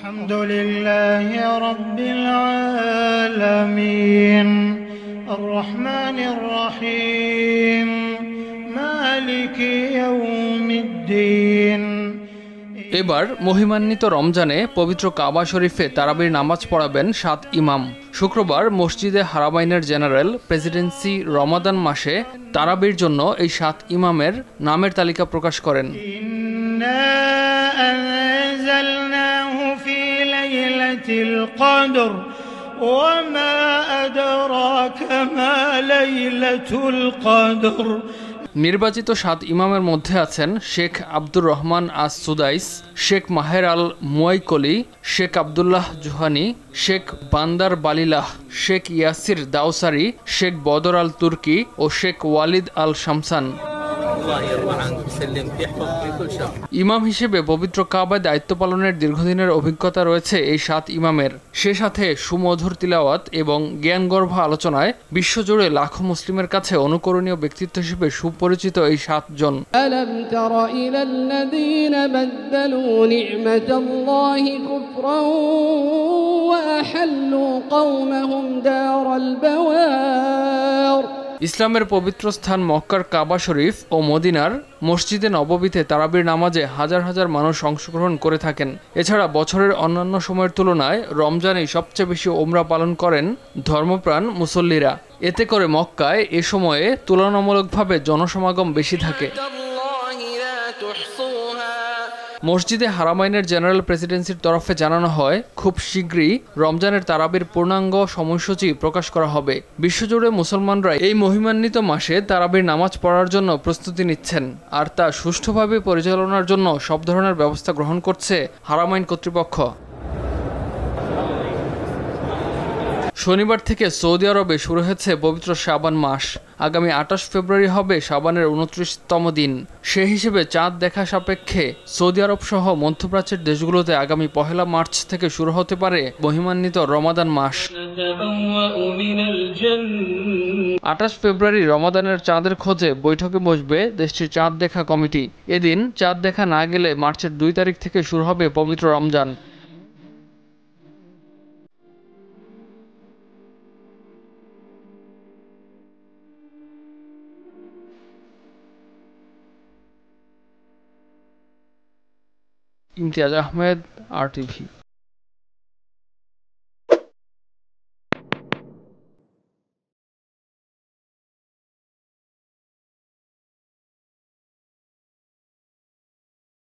আলহামদুলিল্লাহি রাব্বিল আলামিন আর রহমানির রহিম মালিকি ইয়াউমিদ্দিন। এবার মহিমান্বিত রমজানে পবিত্র কাবা শরীফে তারাবির নামাজ পড়াবেন 7 ইমাম। শুক্রবার মসজিদে হারামাইনের জেনারেল প্রেসিডেন্সি রমাদান মাসে তারাবির জন্য এই 7 ইমামের নামের তালিকা প্রকাশ করেন। ইন্না আনজালনাহু ফি লাইলাতিল কদর ওয়া মা আদরাকা মা লাইলাতুল কদর। নির্বাচিত 7 ইমামের মধ্যে আছেন শেখ আব্দুর রহমান আস সুদাইস, শেখ মাহের আল মুয়াইকলি, শেখ আবদুল্লাহ জুহানি, শেখ বান্দার বালিলাহ, শেখ ইয়াসির দাউসারি, শেখ বদর আল তুর্কি ও শেখ ওয়ালিদ আল শামসান। ইমাম হিসেবে পবিত্র কাবায় দায়িত্ব পালনের দীর্ঘদিনের অভিজ্ঞতা রয়েছে এই 7 ইমামের। সে সাথে সুমধুর তিলাওয়াত এবং জ্ঞানগর্ভ আলোচনায় বিশ্বজুড়ে লাখো মুসলিমের কাছে অনুকরণীয় ব্যক্তিত্ব হিসেবে সুপরিচিত এই 7 জন। আলাম তারা ইলাল্লাযীনা বাদদালু নি'মাতাল্লাহি কুফরান ওয়া আহাল্লু কওমাহুম দারাল বাওয়ার। ইসলামের পবিত্র স্থান মক্কার কাবা শরীফ ও মদিনার মসজিদে নববীতে তারাবির নামাজে হাজার হাজার মানুষ অংশগ্রহণ করে থাকেন। এছাড়া বছরের অন্যান্য সময়ের তুলনায় রমজানেই সবচেয়ে বেশি ওমরা পালন করেন ধর্মপ্রাণ মুসল্লিরা। এতে করে মক্কায় এ সময়ে তুলনামূলকভাবে জনসমাগম বেশি থাকে। মসজিদে হারামাইনের জেনারেল প্রেসিডেন্সির তরফে জানানো হয়, খুব শীঘ্রই রমজানের তারাবির পূর্ণাঙ্গ সময়সূচি প্রকাশ করা হবে। বিশ্বজুড়ে মুসলমানরা এই মহিমান্বিত মাসে তারাবির নামাজ পড়ার জন্য প্রস্তুতি নিচ্ছেন, আর তা সুষ্ঠুভাবে পরিচালনার জন্য সব ধরনের ব্যবস্থা গ্রহণ করছে হারামাইন কর্তৃপক্ষ। শনিবার থেকে সৌদি আরবে শুরু হয়েছে পবিত্র শাবান মাস। আগামী 28 ফেব্রুয়ারি হবে শাবানের 29তম দিন। সে হিসেবে চাঁদ দেখা সাপেক্ষে সৌদি আরব সহ মধ্যপ্রাচ্যের দেশগুলোতে আগামী 1 মার্চ থেকে শুরু হতে পারে মহিমান্বিত রমাদান মাস। 28 ফেব্রুয়ারি রমাদানের চাঁদের খোঁজে বৈঠকে বসবে দেশটির চাঁদ দেখা কমিটি। এদিন চাঁদ দেখা না গেলে মার্চের 2 তারিখ থেকে শুরু হবে পবিত্র রমজান। ইমতিয়াজ আহমেদ, RTV।